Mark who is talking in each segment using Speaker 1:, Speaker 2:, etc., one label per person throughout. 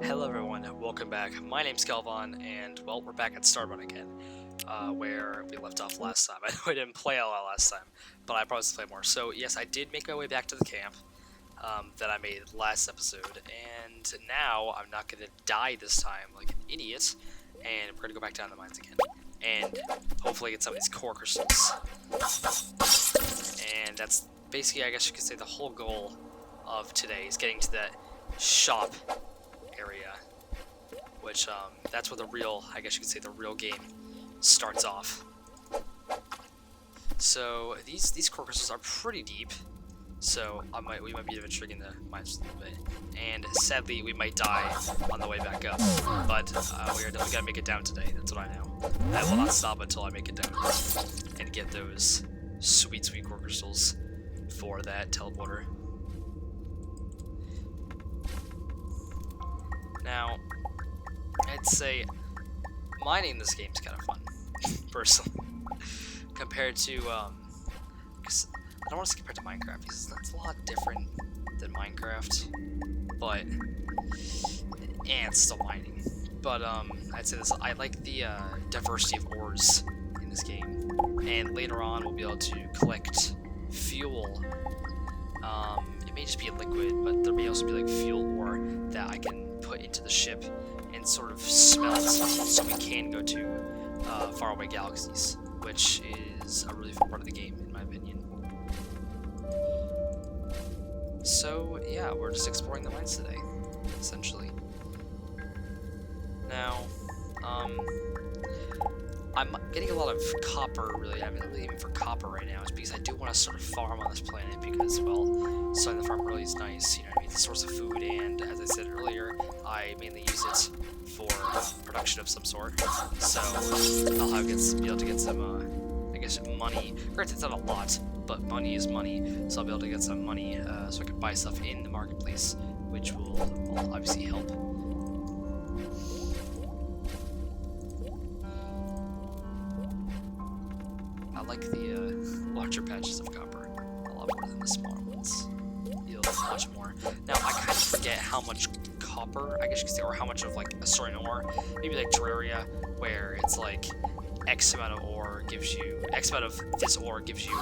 Speaker 1: Hello everyone, welcome back. My name's Galvan, and well, we're back at Starbound again, where we left off last time. I know I didn't play a lot last time, but I promised to play more. So yes, I did make my way back to the camp that I made last episode, and now I'm not going to die this time like an idiot, and we're going to go back down the mines again, and hopefully get some of these core crystals. And that's basically, I guess you could say, the whole goal of today is getting to that shop area, which that's where the real, I guess you could say, the real game starts off. So these core crystals are pretty deep, so we might be adventuring in the mines a little bit, and sadly we might die on the way back up, but we gotta make it down today. That's what I know. I will not stop until I make it down and get those sweet core crystals for that teleporter. Now, I'd say mining this game is kind of fun, personally, compared to, cause I don't want to say compared to Minecraft, because that's a lot different than Minecraft, but, and it's still mining. But, I'd say this, I like the, diversity of ores in this game, and later on we'll be able to collect fuel. It may just be a liquid, but there may also be, like, fuel ore that I can put into the ship and sort of smelt, so we can go to faraway galaxies, which is a really fun part of the game, in my opinion. So yeah, we're just exploring the mines today, essentially. Now, I'm getting a lot of copper, really. I'm really aiming for copper right now, is because I do want to sort of farm on this planet, because, well, starting the farm really is nice, you know what I mean? It's a source of food, and as I said earlier, I mainly use it for production of some sort, so I'll be able to get some, I guess, money. Granted, it's not a lot, but money is money, so I'll be able to get some money, so I can buy stuff in the marketplace, which will obviously help. I like the larger patches of copper a lot more than the smaller ones. Yield much more. Now, I kind of forget how much copper, I guess you could say, or how much of, like, a certain ore, maybe like Terraria, where it's like X amount of ore gives you, X amount of this ore gives you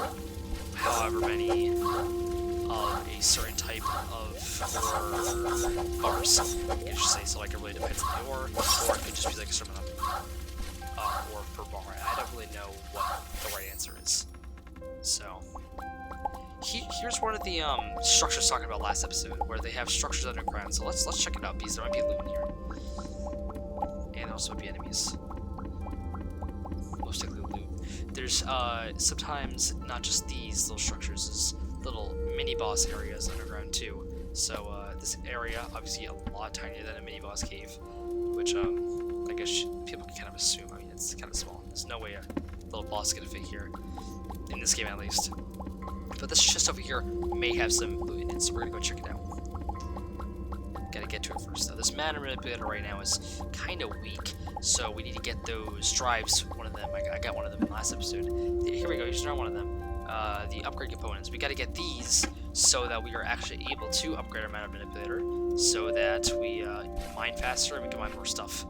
Speaker 1: however many of a certain type of ore bars, I guess you say. So, like, it really depends on the ore, or it could just be like a certain amount of ore per bar. I don't really know what the right answer is. So, here's one of the structures talking about last episode, where they have structures underground. So let's check it out, because there might be loot in here, and also might be enemies. Most likely loot. There's sometimes not just these little structures, there's little mini boss areas underground too. So this area obviously a lot tinier than a mini boss cave, which I guess people can kind of assume. I mean, it's kind of small. There's no way a little boss is gonna fit here in this game, at least. But this chest over here may have some loot in it, so we're gonna go check it out. Gotta get to it first, though. This mana manipulator right now is kind of weak, so we need to get those drives. One of them, I got one of them in the last episode. Here we go, here's one of them. The upgrade components. We gotta get these so that we are actually able to upgrade our mana manipulator, so that we mine faster and we can mine more stuff.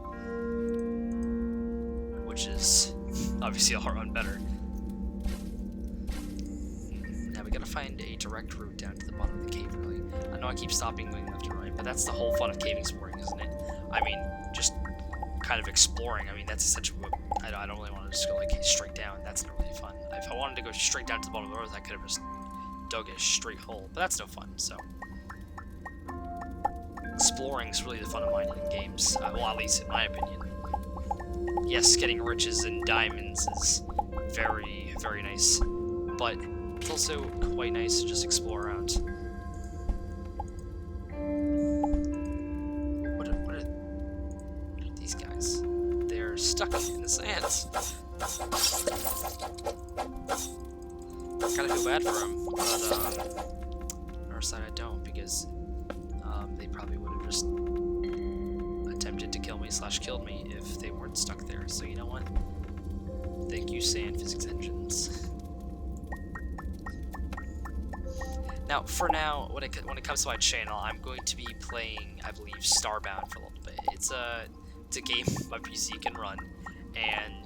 Speaker 1: Which is obviously a run better. Now we gotta find a direct route down to the bottom of the cave, really. I know I keep stopping going left and right, but that's the whole fun of cave exploring, isn't it? I mean, just kind of exploring. I mean, that's essentially what I don't really want to just go like straight down. That's not really fun. If I wanted to go straight down to the bottom of the earth, I could have just dug a straight hole, but that's no fun. So exploring is really the fun of mining in games. Well, at least in my opinion. Yes, getting riches and diamonds is very, very nice, but it's also quite nice to just explore around. What are these guys? They're stuck in the sand. I kind of feel bad for them, but on our side I don't, because they probably would have just attempted to kill me / killed me if they weren't stuck there. So you know what? Thank you, sand physics engines. Now, for now, when it comes to my channel, I'm going to be playing, I believe, Starbound for a little bit. It's a game my PC can run, and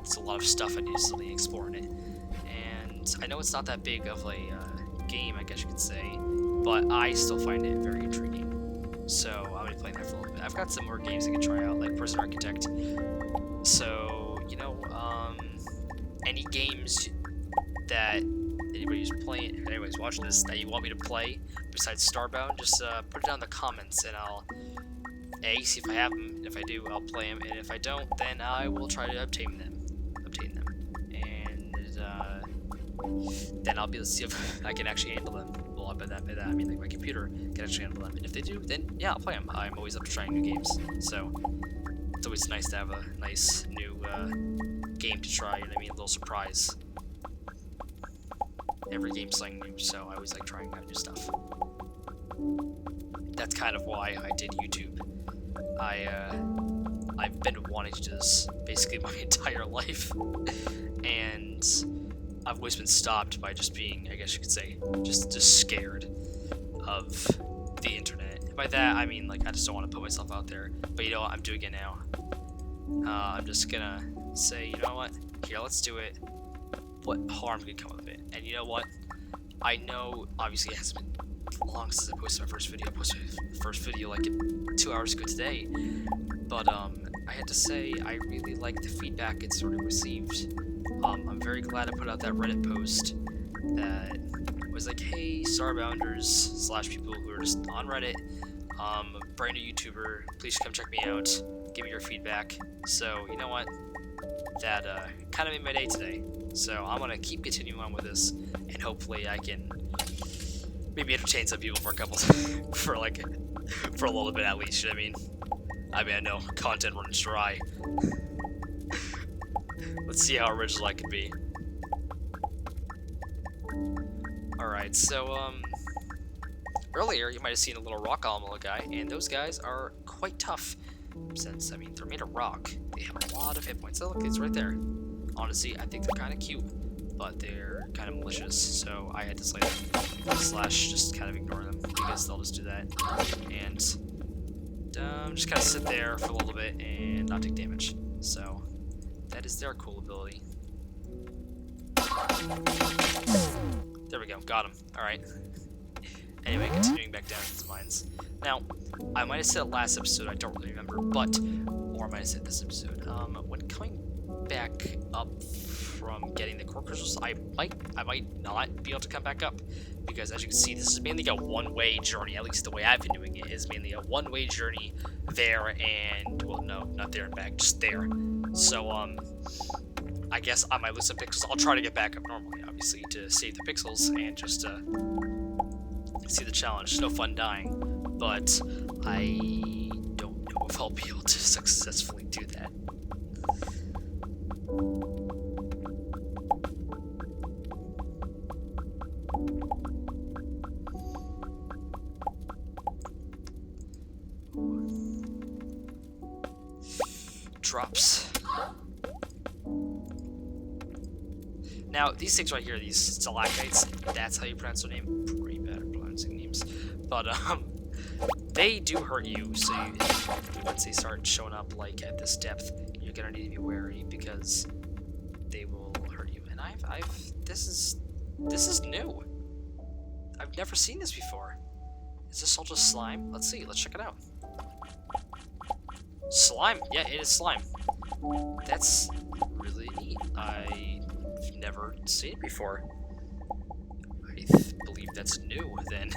Speaker 1: it's a lot of stuff I need to be exploring it. And I know it's not that big of a game, I guess you could say, but I still find it very intriguing. So I'm gonna be playing that for a little bit. I've got some more games I can try out, like Prison Architect. So, you know, any games that anybody who's playing, anybody's watching this, that you want me to play besides Starbound, just put it down in the comments, and I'll see if I have them. If I do, I'll play them, and if I don't, then I will try to obtain them, and then I'll be able to see if I can actually handle them. Well, by that I mean like my computer can actually handle them, and if they do, then yeah, I'll play them. I'm always up to trying new games, so it's always nice to have a nice new game to try. You know what I mean? A little surprise. Every game's something new, so I always like trying out new stuff. That's kind of why I did YouTube. I've been wanting to do this basically my entire life, and I've always been stopped by just being, I guess you could say, just scared of the internet. And by that, I mean, like, I just don't want to put myself out there. But you know what? I'm doing it now. I'm just gonna say, you know what? Here, let's do it. What harm could come of it? And you know what? I know, obviously, it hasn't been long since I posted my first video. I posted my first video like 2 hours ago today. But I had to say, I really like the feedback it sort of received. I'm very glad I put out that Reddit post that was like, hey, Starbounders / people who are just on Reddit, brand new YouTuber, please come check me out, give me your feedback. So, you know what? That kind of made my day today. So I'm gonna keep continuing on with this, and hopefully I can maybe entertain some people for a couple, for a little bit at least. You know what I mean? I know content runs dry. Let's see how original I can be. Alright, so, earlier you might have seen a little rock omelet guy, and those guys are quite tough, since, I mean, they're made of rock. They have a lot of hit points. Oh, look, it's right there. Honestly, I think they're kind of cute, but they're kind of malicious, so I had to slay them, / just kind of ignore them, because they'll just do that, and just kind of sit there for a little bit and not take damage. So that is their cool ability. There we go, got him. Alright. Anyway, continuing back down into the mines. Now, I might have said it last episode, I don't really remember, but, or I might have said this episode, when coming back up from getting the core crystals, I might not be able to come back up, because as you can see, this is mainly a one-way journey. At least the way I've been doing it is mainly a one-way journey there and, well, no, not there and back, just there. So I guess I might lose some pixels. I'll try to get back up normally, obviously, to save the pixels and just see the challenge. No fun dying, but I don't know if I'll be able to successfully do that. Drops. Now, these things right here, these stalactites, that's how you pronounce their name. Pretty bad at pronouncing names. But, they do hurt you, so once they start showing up, like, at this depth, you're gonna need to be wary, because they will hurt you. And this is new. I've never seen this before. Is this all just slime? Let's see, let's check it out. Slime! Yeah, it is slime. That's really neat. I've never seen it before. I believe that's new, then.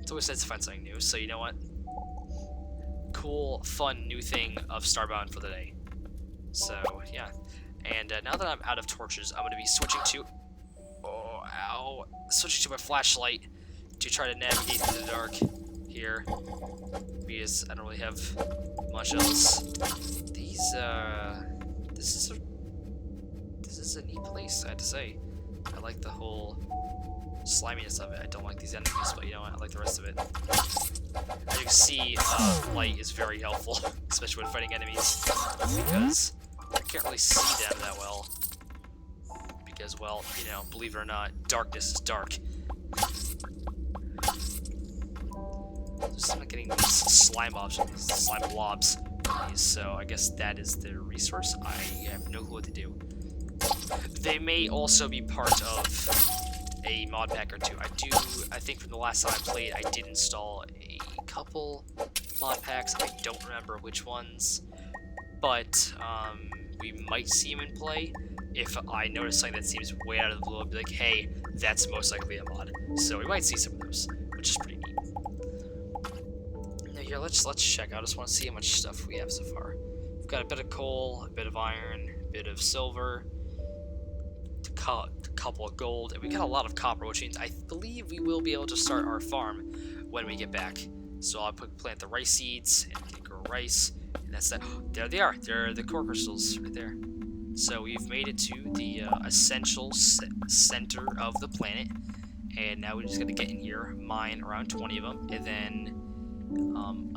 Speaker 1: It's always nice to find something new, so you know what? Cool, fun, new thing of Starbound for the day. So, yeah. And now that I'm out of torches, I'm going to be switching to... Oh, ow. Switching to my flashlight to try to navigate through the dark here, because I don't really have much else. These, this is a neat place, I have to say. I like the whole sliminess of it. I don't like these enemies, but you know what, I like the rest of it. As you can see, light is very helpful, especially when fighting enemies, because I can't really see them that well, because, well, you know, believe it or not, darkness is dark. Just not getting these slime blobs. So I guess that is the resource. I have no clue what to do. They may also be part of a mod pack or two. I think from the last time I played, I did install a couple mod packs. I don't remember which ones, but we might see them in play. If I notice something that seems way out of the blue, I'll be like, hey, that's most likely a mod. So we might see some of those, which is pretty neat. Now here, let's check. I just want to see how much stuff we have so far. We've got a bit of coal, a bit of iron, a bit of silver, a couple of gold, and we got a lot of copper, which means I believe we will be able to start our farm when we get back. So I'll plant the rice seeds, and we can grow rice, and that's that. There they are. They're the core crystals right there. So we've made it to the essential center of the planet, and now we're just gonna get in here, mine around 20 of them, and then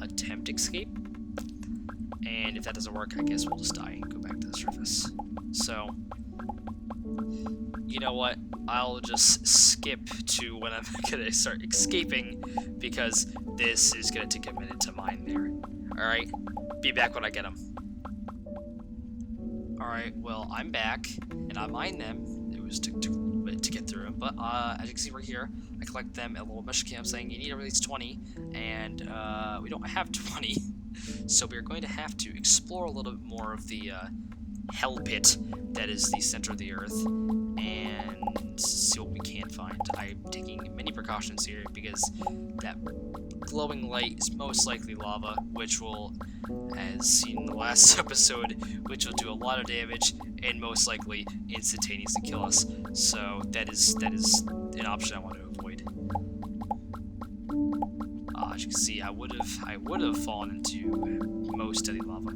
Speaker 1: attempt escape. And if that doesn't work, I guess we'll just die and go back to the surface. So, you know what? I'll just skip to when I'm gonna start escaping, because this is gonna take a minute to mine there. Alright? Be back when I get them. Alright, well, I'm back, and I mined them. It was took a little bit to get through them, but as you can see right here, I collect them at a little mission camp saying you need at least 20, and we don't have 20, so we're going to have to explore a little bit more of the hell pit that is the center of the earth, and see what we can find. I'm taking many precautions here, because that glowing light is most likely lava, which will, as seen in the last episode, which will do a lot of damage and most likely instantaneously kill us. So that is an option I want to avoid. As you can see, I would have fallen into most of the lava,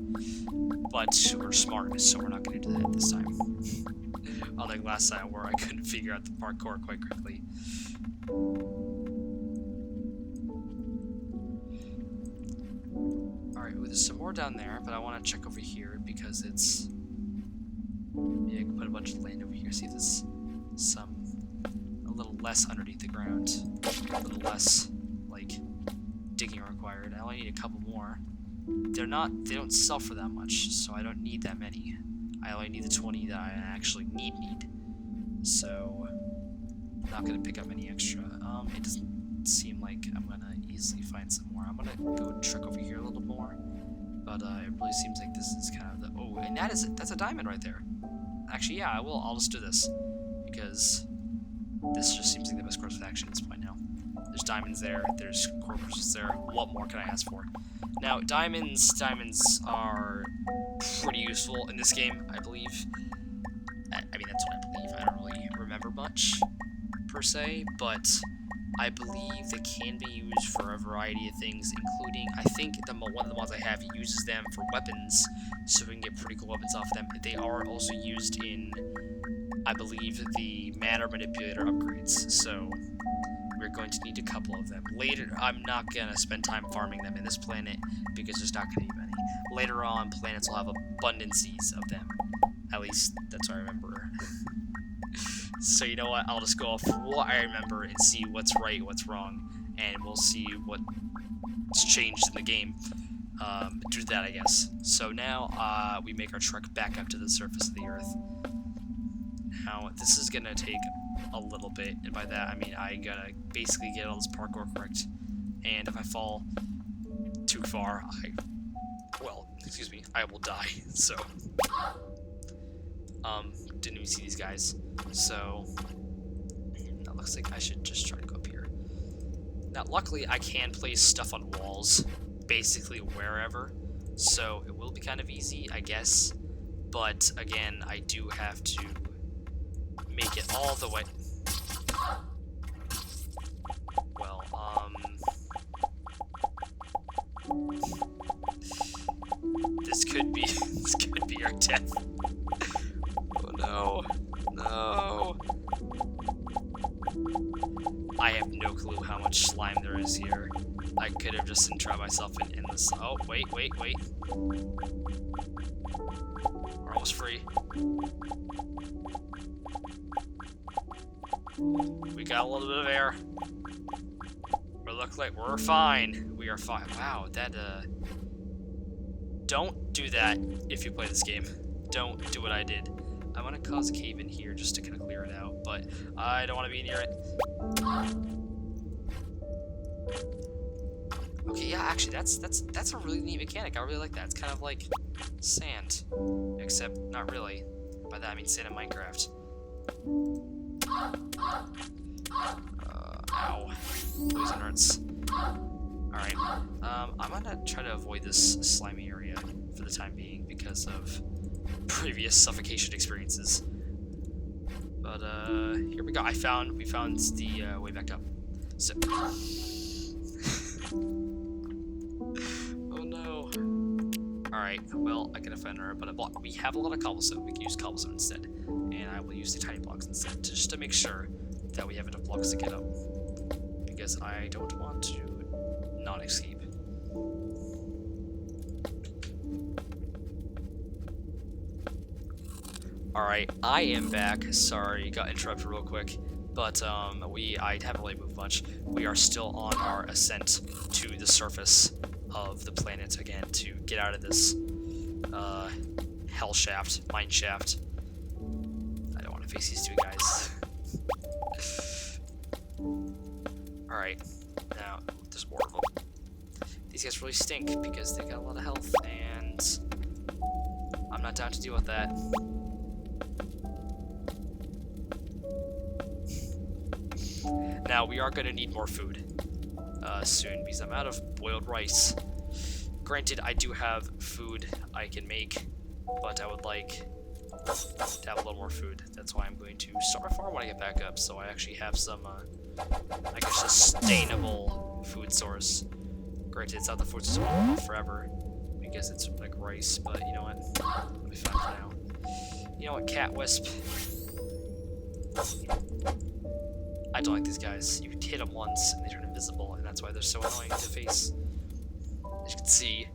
Speaker 1: but we're smart, so we're not going to do that this time. Unlike last time, where I couldn't figure out the parkour quite quickly. Alright, well, there's some more down there, but I want to check over here because it's... Maybe I can put a bunch of land over here, see if there's a little less underneath the ground. A little less, like, digging required. I only need a couple more. They don't sell for that much, so I don't need that many. I only need the 20 that I actually need. So, I'm not going to pick up any extra. It doesn't seem like I'm going to easily find some more. I'm going to go check over here a little more. But it really seems like this is kind of the... Oh, and that's a diamond right there. Actually, yeah, I'll just do this. Because this just seems like the best course of action at this point now. There's diamonds there, there's core crystals there. What more can I ask for? Now, diamonds are pretty useful in this game, I believe. I mean, that's what I believe. I don't really remember much, per se, but I believe they can be used for a variety of things, including, I think one of the mods I have uses them for weapons, so we can get pretty cool weapons off them. They are also used in, I believe, the matter manipulator upgrades, so we're going to need a couple of them. Later, I'm not going to spend time farming them in this planet, because there's not going to be many. Later on, planets will have abundances of them. At least, that's what I remember. So you know what, I'll just go off what I remember and see what's right, what's wrong, and we'll see what's changed in the game. Do that, I guess. So now, we make our trek back up to the surface of the Earth. Now, this is gonna take a little bit, and by that I mean I gotta basically get all this parkour correct, and if I fall too far, I will die, so... Didn't even see these guys, so that looks like I should just try to go up here. Now, luckily, I can place stuff on walls, basically wherever, so it will be kind of easy, I guess, but again, I do have to make it all the way... Well, this could be our death. Oh no. I have no clue how much slime there is here. I could have just entrapped myself in this. Oh, wait. We're almost free. We got a little bit of air. We look like we're fine. We are fine. Wow, that, Don't do that if you play this game. Don't do what I did. I want to cause a cave in here just to kind of clear it out, but I don't want to be near it. Okay, yeah, actually, that's a really neat mechanic. I really like that. It's kind of like sand, except not really. By that I mean sand in Minecraft. Ow. Poison hurts. Alright, I'm gonna try to avoid this slimy area for the time being because of previous suffocation experiences. But, here we go. We found the, way back up. So... oh no. Alright, well, I gotta find her, but we have a lot of cobblestone. We can use cobblestone instead. And I will use the tiny blocks instead, just to make sure that we have enough blocks to get up. Because I don't want to not escape. Alright, I am back. Sorry, got interrupted real quick. But I haven't really moved much. We are still on our ascent to the surface of the planet again to get out of this hell shaft, mine shaft. I don't want to face these two guys. Alright, now there's more of them. These guys really stink because they got a lot of health, and I'm not down to deal with that. Now, we are going to need more food soon because I'm out of boiled rice. Granted, I do have food I can make, but I would like to have a little more food. That's why I'm going to start my farm when I get back up, so I actually have some, I guess, sustainable food source. Granted, it's not the food source I want forever because it's like rice, but you know what? It'll be fine for now. You know what, Cat Wisp? I don't like these guys. You hit them once and they turn invisible, and that's why they're so annoying to face. As you can see,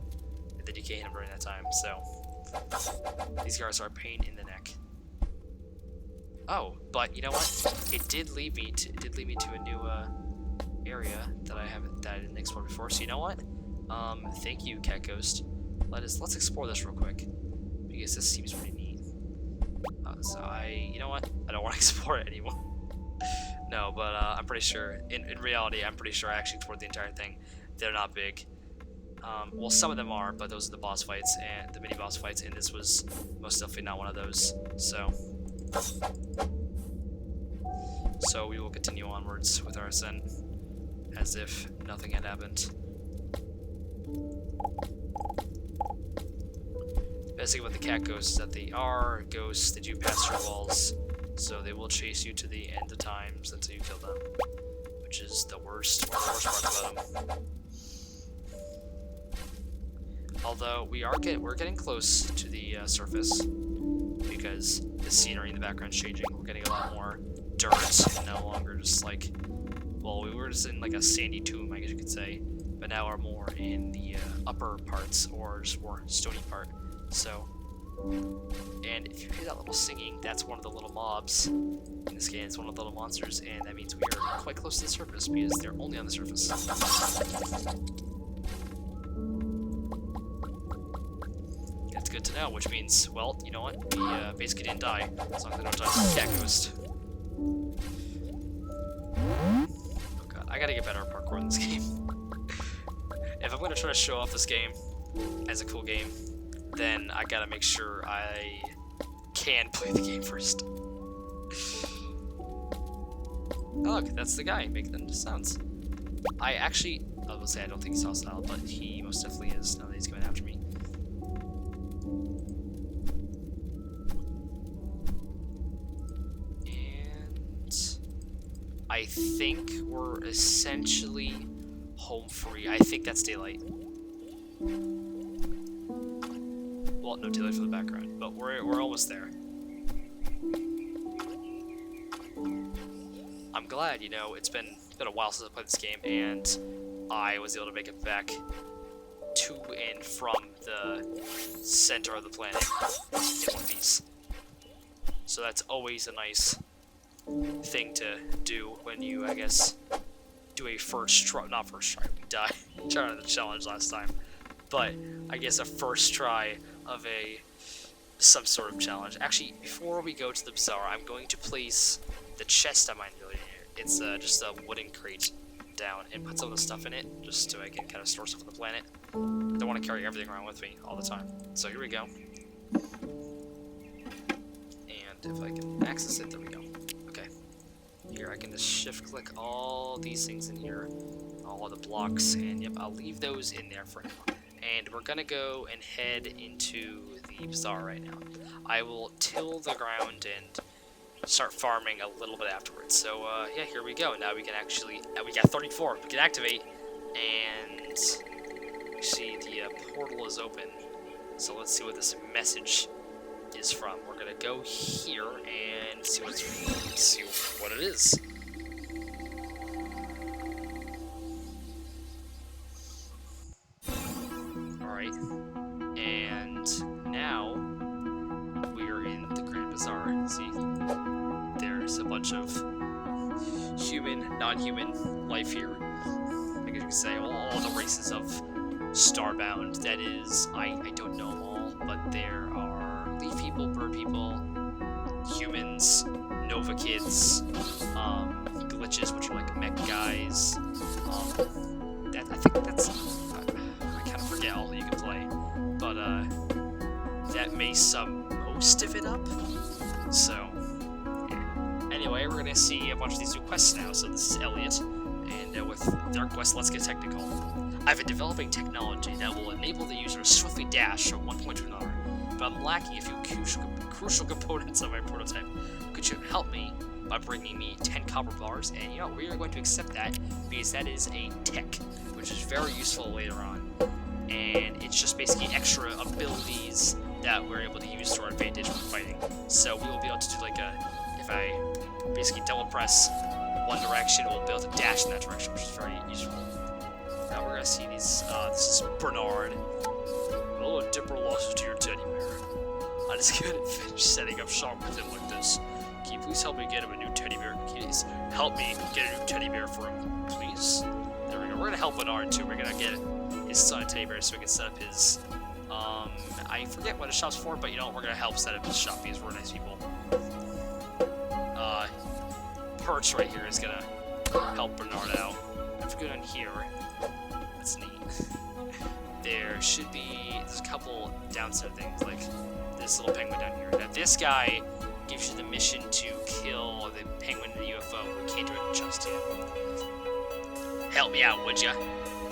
Speaker 1: and then you can't hit them during that time, so these guys are a pain in the neck. Oh, but you know what? It did lead me to a new area that I didn't explore before. So you know what? Thank you, Cat Ghost. Let's explore this real quick because this seems pretty neat. You know what? I don't want to explore it anymore. No, but I'm pretty sure, in reality, I'm pretty sure I actually explored the entire thing. They're not big. Well, some of them are, but those are the boss fights, and the mini-boss fights, and this was most definitely not one of those, so we will continue onwards with our ascent, as if nothing had happened. Best thing about the cat ghosts is that they are ghosts, they do pass through walls, so they will chase you to the end of times until you kill them, which is the worst parts about them. Although we're getting close to the surface because the scenery in the background is changing. We're getting a lot more dirt and no longer just like, well, we were just in like a sandy tomb, I guess you could say, but now we're more in the upper parts or just more stony part. So, and if you hear that little singing, that's one of the little mobs in this game. It's one of the little monsters, and that means we are quite close to the surface because they're only on the surface. That's good to know, which means, well, you know what? We basically didn't die, as long as I don't die from the cat ghost. Oh god, I gotta get better at parkour in this game. If I'm gonna try to show off this game as a cool game, then I gotta make sure I can play the game first. Oh, look, that's the guy making the sounds. I will say I don't think he's hostile, but he most definitely is now that he's coming after me. And I think we're essentially home free. I think that's daylight. Well, no daylight for the background, but we're almost there. I'm glad, you know, it's been a while since I played this game, and I was able to make it back to and from the center of the planet in one piece. So that's always a nice thing to do when you, I guess, do a first try. Not first try, we died trying the challenge last time. But I guess a first try of some sort of challenge. Actually, before we go to the bazaar, I'm going to place the chest I mined earlier. It's just a wooden crate down and put some of the stuff in it, just so I can kind of store stuff on the planet. I don't want to carry everything around with me all the time. So here we go. And if I can access it, there we go. Okay. Here I can just shift click all these things in here, all of the blocks, and yep, I'll leave those in there for now. And we're gonna go and head into the bazaar right now. I will till the ground and start farming a little bit afterwards. So yeah, here we go. Now we can actually, we got 34. We can activate, and see the portal is open. So let's see what this message is from. We're gonna go here and see what it is. Alright. And now we are in the Grand Bazaar. See? There's a bunch of human, non-human life here. I guess you could say all the races of Starbound. That is, I don't know them all, but there are leaf people, bird people, humans, Nova kids, glitches, which are like mech guys. I think that's, I kind of forget all you can play, but that may sum most of it up. So yeah. Anyway, we're gonna see a bunch of these new quests now. So this is Elliot, and with their quest, let's get technical. I've been developing technology that will enable the user to swiftly dash from one point to another, but I'm lacking a few crucial components of my prototype. Could you help me by bringing me 10 copper bars? And you know, we are going to accept that because that is a tech, which is very useful later on. And it's just basically extra abilities that we're able to use to our advantage when fighting. So we will be able to do like if I basically double press one direction, we'll be able to dash in that direction, which is very useful. Now we're gonna see these, this is Bernard. Hello, Dipper lost to your teddy bear. I just couldn't finish setting up shop with him like this. Can you please help me get him a new teddy bear? Please help me get a new teddy bear for him, please. There we go. We're gonna help Bernard too. We're gonna get his son a teddy bear so we can set up his, I forget what his shop's for, but you know what, we're gonna help set up his shop because we're nice people. Perch right here is gonna help Bernard out. If we go down here, that's neat. There should be, there's a couple downside things, like this little penguin down here. Now this guy gives you the mission to kill the penguin in the UFO. We can't do it just yet. Help me out, would ya?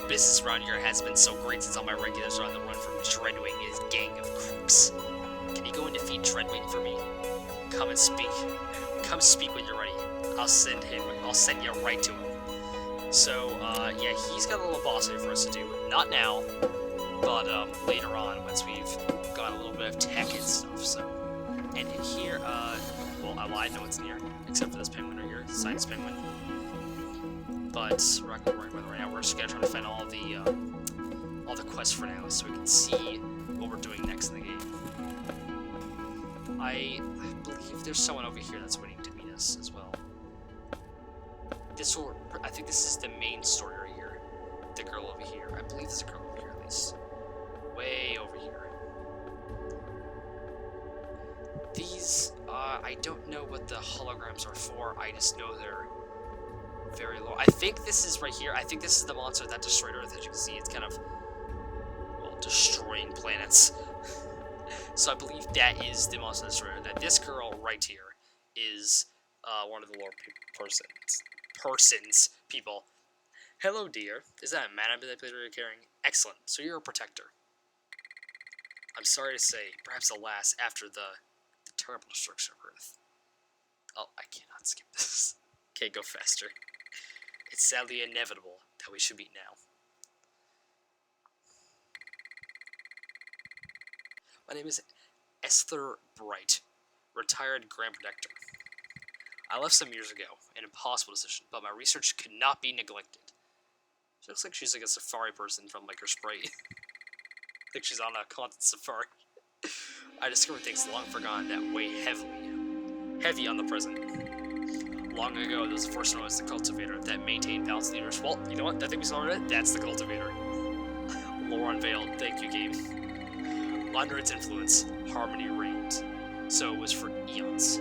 Speaker 1: Business around here has been so great since all my regulars are on the run from Dreadwing and his gang of crooks. Can you go and defeat Dreadwing for me? Come and speak. Come speak when you're ready. I'll send you right to him. So, yeah, he's got a little boss fight for us to do. Not now, but later on, once we've got a little bit of tech and stuff, so. And in here, well, I lied, no one's near, except for this penguin right here, Science Penguin. But we're not gonna worry about it right now. We're just gonna try to find all the quests for now, so we can see what we're doing next in the game. I believe there's someone over here that's waiting to meet us as well. I think this is the main story right here. The girl over here. I believe there's a girl over here at least. Way over here. These, I don't know what the holograms are for. I just know they're very low. I think this is right here. I think this is the monster that destroyed Earth. As you can see, it's kind of, well, destroying planets. So I believe that is the monster destroyer. Now this girl right here is one of the lower people. Hello, dear. Is that a mana manipulator you're carrying? Excellent. So you're a protector. I'm sorry to say, perhaps alas, after the terrible destruction of Earth. Oh, I cannot skip this. Okay, go faster. It's sadly inevitable that we should meet now. My name is Esther Bright, retired Grand Protector. I left some years ago, an impossible decision, but my research could not be neglected. She looks like she's like a safari person from like her sprite. I think she's on a content safari. I discovered things long forgotten that weigh heavy on the present. Long ago, there was the first known as the cultivator that maintained balanced leaders. Well, you know what? I think we saw it. That's the cultivator. Lore unveiled. Thank you, game. Under its influence, harmony reigned. So it was for eons.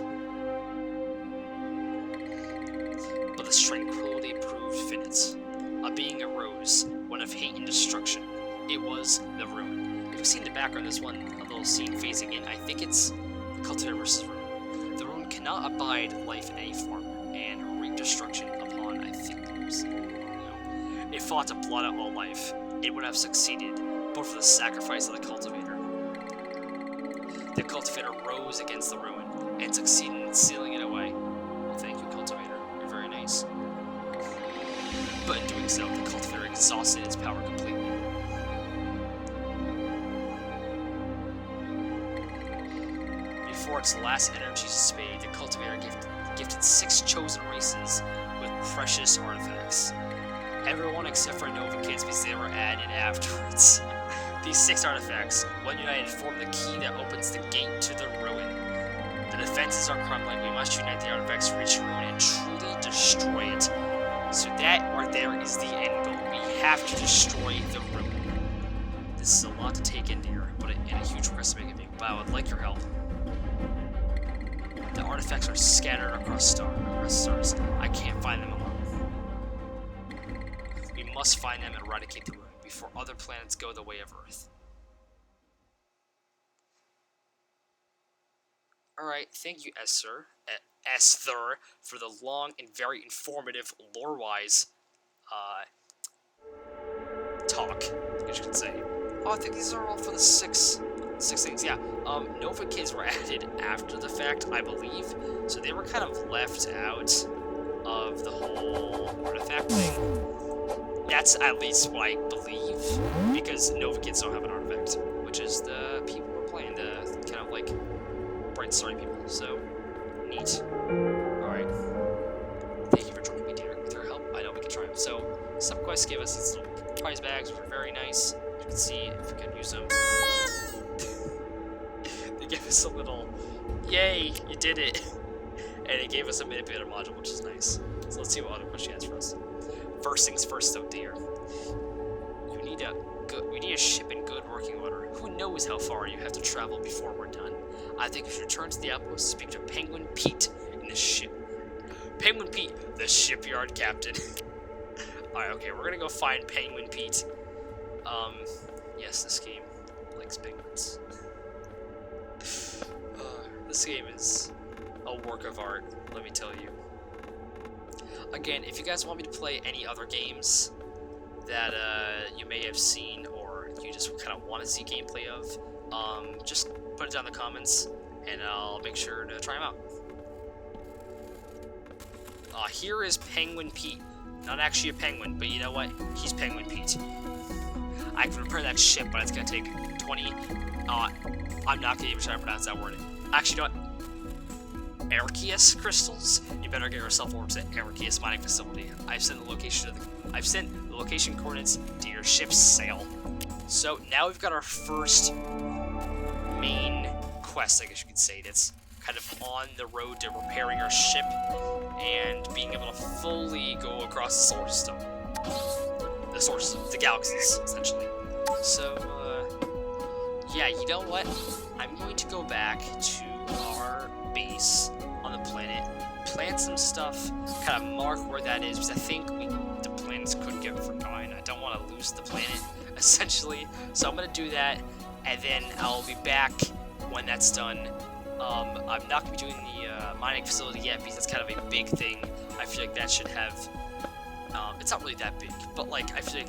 Speaker 1: But this tranquility proved finite. A being arose, one of hate and destruction. It was the ruin. If you've seen the background, there's a little scene phasing in. I think it's the cultivator versus ruin. The ruin cannot abide life in any form, and wreak destruction upon, I think, it fought to blot out all life. It would have succeeded, but for the sacrifice of the cultivator. The cultivator rose against the ruin, and succeeded in sealing it away. Well, thank you, cultivator. You're very nice. But in doing so, the cultivator exhausted its power completely. Before its last energy spade, the cultivator gifted 6 chosen races with precious artifacts. Everyone except for Nova Kids, because they were added afterwards. These 6 artifacts, when united, form the key that opens the gate to the ruin. The defenses are crumbling. We must unite the artifacts to reach the ruin and truly destroy it. So that right there is the end goal. We have to destroy the ruin. This is a lot to take in here, but and a huge request to make it big. But I would like your help. The artifacts are scattered across stars. I can't find them alone. We must find them and eradicate the ruin before other planets go the way of Earth. Alright, thank you, Esther, for the long and very informative, lore-wise, talk, I guess you could say. Oh, I think these are all for the six things, yeah. Nova Kids were added after the fact, I believe, so they were kind of left out of the whole artifact thing. That's at least what I believe, because Nova Kids don't have an artifact, which is the people we're playing, the kind of like bright starry people, so neat. Alright. Thank you for joining me, dear. With your help, I know we can try them. So, subquests gave us these little prize bags, which are very nice. You can see if we can use them. They gave us a little, yay, you did it! And it gave us a manipulator module, which is nice. So let's see what other question she has for us. First things first, though, dear. We need a ship in good working order. Who knows how far you have to travel before we're done? I think we should return to the outpost to speak to Penguin Pete in the ship. Penguin Pete, the shipyard captain. Alright, okay, we're gonna go find Penguin Pete. Yes, this game likes penguins. This game is a work of art, let me tell you. Again, if you guys want me to play any other games that you may have seen or you just kind of want to see gameplay of, just put it down in the comments and I'll make sure to try them out. Here is Penguin Pete. Not actually a penguin, but you know what? He's Penguin Pete. I can repair that ship, but it's going to take 20... I'm not going to even try to pronounce that word. Actually, you know what? Arceus crystals? You better get yourself over to Arceus mining facility. I've sent the location coordinates to your ship's sail. So now we've got our first main quest, I guess you could say. That's kind of on the road to repairing our ship and being able to fully go across the solar system. The galaxies, essentially. So, yeah, you know what? I'm going to go back to our base on the planet, plant some stuff, kind of mark where that is, because I think the planets could get forgotten. I don't want to lose the planet, essentially. So I'm going to do that, and then I'll be back when that's done. I'm not going to be doing the mining facility yet, because it's kind of a big thing. I feel like that should have... it's not really that big, but like, I feel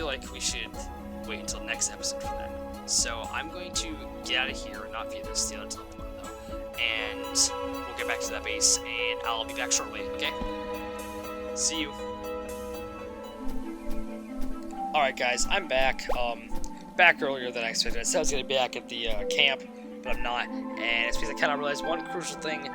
Speaker 1: like we should wait until next episode for that. So I'm going to get out of here, not via this the other teleporter though, and we'll get back to that base, and I'll be back shortly, okay? See you. Alright guys, I'm back, back earlier than I expected. I said I was going to be back at the camp, but I'm not, and it's because I kind of realized one crucial thing,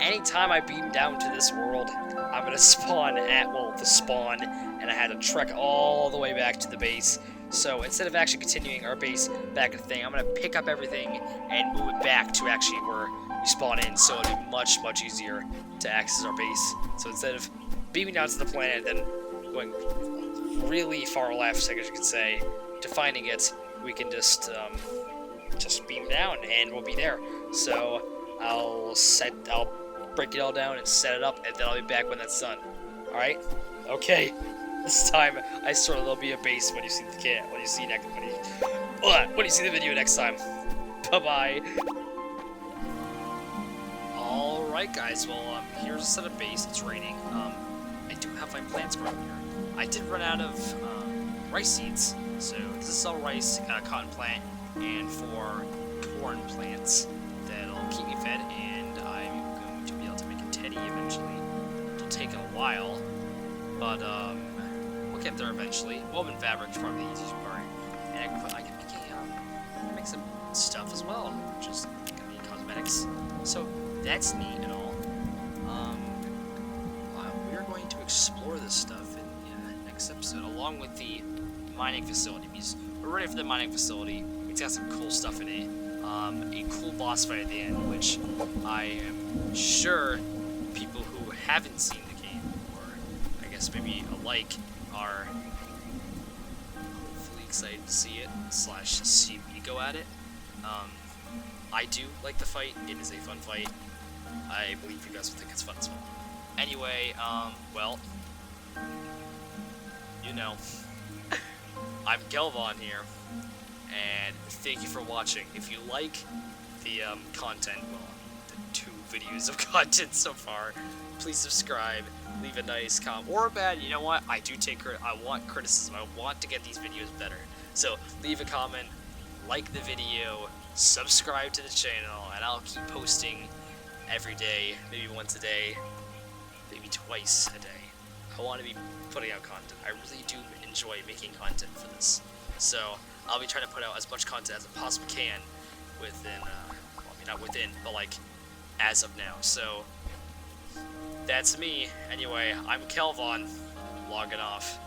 Speaker 1: anytime I beam down to this world, I'm gonna spawn at, well, the spawn, and I had to trek all the way back to the base. So instead of actually continuing our base back at the thing, I'm gonna pick up everything and move it back to actually where we spawn in, so it'll be much, much easier to access our base. So instead of beaming down to the planet, then going really far left, I guess you could say, to finding it, we can just beam down and we'll be there. So I'll break it all down and set it up, and then I'll be back when that's done. All right? Okay. This time, I swear there'll be a base when you see the when you see the video next time. Bye bye. All right, guys. Well, here's a set of base. It's raining. I do have my plants growing here. I did run out of rice seeds, so this is all rice, cotton plant, and 4 corn plants that'll keep me fed, and I'm going to be able to make a teddy eventually. It'll take a while, but we'll get there eventually. Woven fabric is probably the easiest part, and I can make some stuff as well, which is gonna be cosmetics. So that's neat and all. We're going to explore this stuff in the next episode, along with the mining facility, because we're ready for the mining facility. It's got some cool stuff in it. A cool boss fight at the end, which I am sure people who haven't seen the game, or I guess maybe alike, are hopefully excited to see it, / see me go at it. I do like the fight. It is a fun fight. I believe you guys will think it's fun as well. Anyway, well, you know, I'm Gelvon here, and thank you for watching. If you like the content, well, the 2 videos of content so far, please subscribe, leave a nice comment, or a bad, you know what, I want criticism, I want to get these videos better. So, leave a comment, like the video, subscribe to the channel, and I'll keep posting every day, maybe once a day, maybe twice a day. I want to be putting out content. I really do enjoy making content for this. So, I'll be trying to put out as much content as I possibly can within, well, I mean, not within, but like, as of now. So, that's me. Anyway, I'm Kelvon, logging off.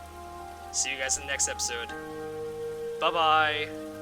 Speaker 1: See you guys in the next episode. Bye-bye!